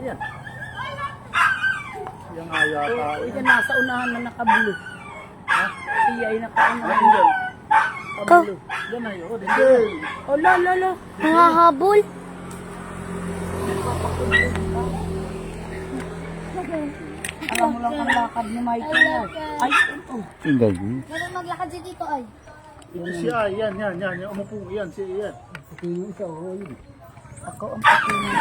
yan. Yan nga yata. Yan nasa unahan na naka-blue. Ha? Siya ay naka-unahan. Angel. Naka-blue. Yan na yun. Angel. Oh, lolo. Nangahabol. Alam mo lang ang lakad ni Michael. Ay, ito. Meron maglakad si Tito ay. Si Ay, yan. Umupo yan, si Ian. Ako ang patingin.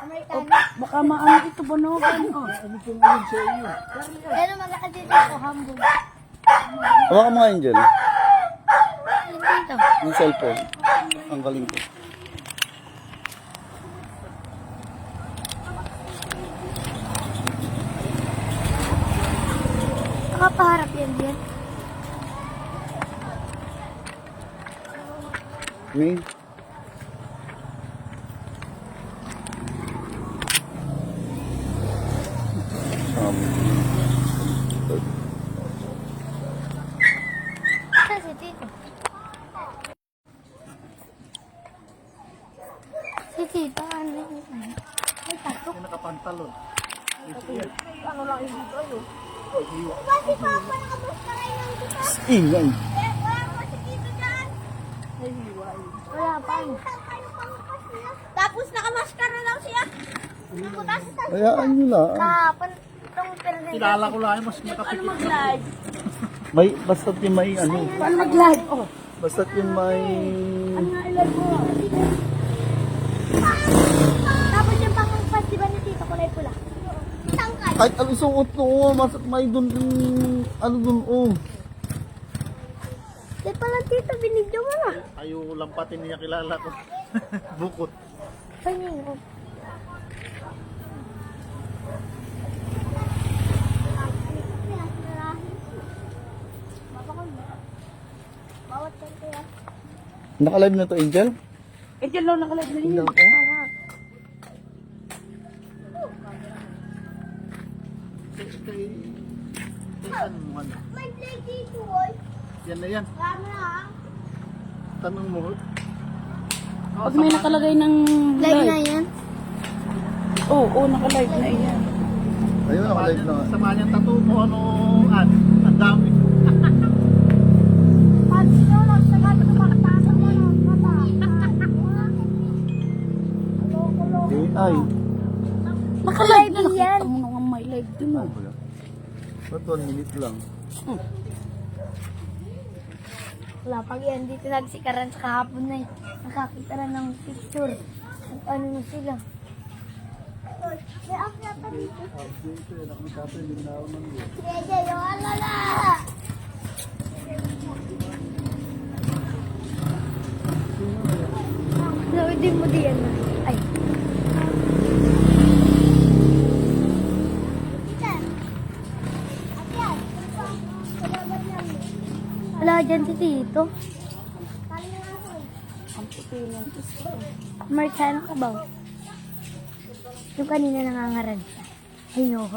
Amerikano. Baka maano ito banogan. Oh. Umupo yan si Ian. Meron maglakad si Tito. Humble. Hawakan mo nga Angel. Yung Tito. Yung cellphone. Ang galing ko. Nakapaharap yan din. May. Saan si Tito? Si Tito, ano yun? May tato. Yung nakapantalon. Ano lang yung dito yun? Si Papa nakabos na ngayon ng Tito. Ingay. Wala pa si Tito dyan. Wala pa. Tapos nakamaskara lang siya. Hayaan nyo lang. Kahapon itong pinag- Kilala ko lang, mas Ano nakapikit. mag-live? May, basta't yung may ano. Paano mag-live? Oh. Basta't yung may... Ano nga i-live mo? Tapos yung pang-pas, di ba ni Tito kulay pula? Tangkad. Kahit ano isuot ko, may dun, ano dun, oh. Di pala Tito, binidyo mo na. Ayaw lampatin niya kilala ko. Bukot. Paningo. Bawat kanto yan. Naka-live na to, Angel? Eh, dyan lang naka-live na Tingnan yun. ko. Ano mo ano? May play dito, boy. Yan na yan. Rama na. Tanong mo. Pag may nakalagay ng Live na live. yan. Oo, naka-live na yan. Ayun, naka-live na. Sama niyang tattoo mo, ano, ang dami. Pag tulog, sagad ko makataas mo na. AI. Naka-live na. Live yan. Nakita mo naman may live din. Ano ba yan? Ba't 1 minute lang? Wala, pag yan dito nagsikaran sa kahapon na eh. Nakakita na ng picture. At ano na sila. May up na pa dito. Jeje, yung ano na! Nawidin mo diyan na. Ay. Wala dyan si Tito. Ang puti ng isa. Amerikano ka ba? Yung kanina nangangaran siya. Ay, no.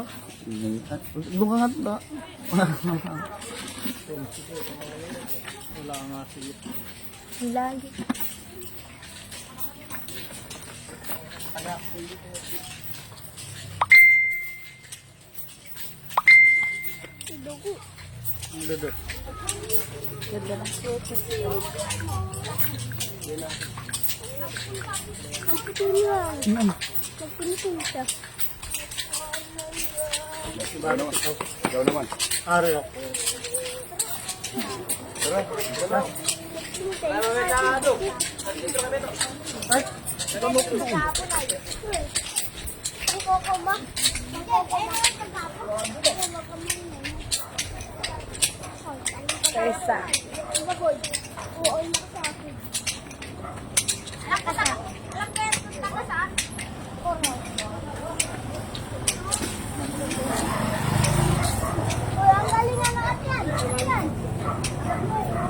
Bungangat na. Wala nga siya. Ang lagi. Dugo. Ang lado. Ganda ng puti. Ang puti niya. Nagpinitin siya. Ikaw naman. Are ako. Ay, Ang koko ba? Ang koko ba? Kesa. Baboy. Oo, anak sa akin. Anak ka saan? Anak ka saan? Corner. Uy, ang galingan na at yan. Yan.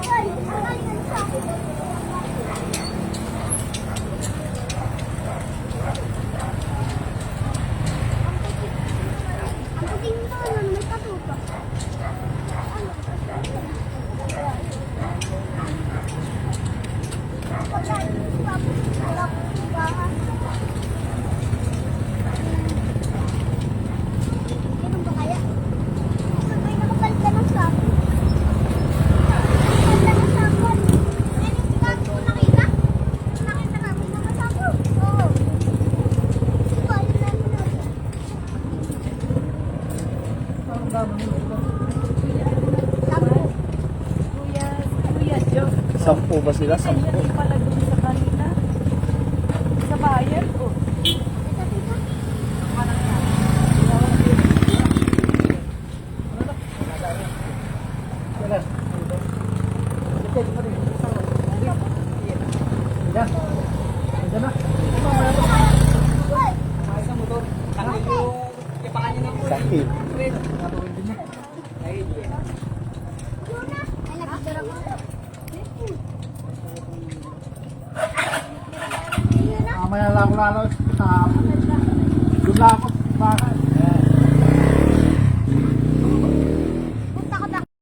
Uy, ang galingan sa akin. Ang puting mo nun, may patupa. Ano? Sampu ba sila? Ay, Sampu. hindi pala doon sa kanila. Sa bayan ko. Sakit. Mamaya lang ako lalo. Doon lang ako. Bakit?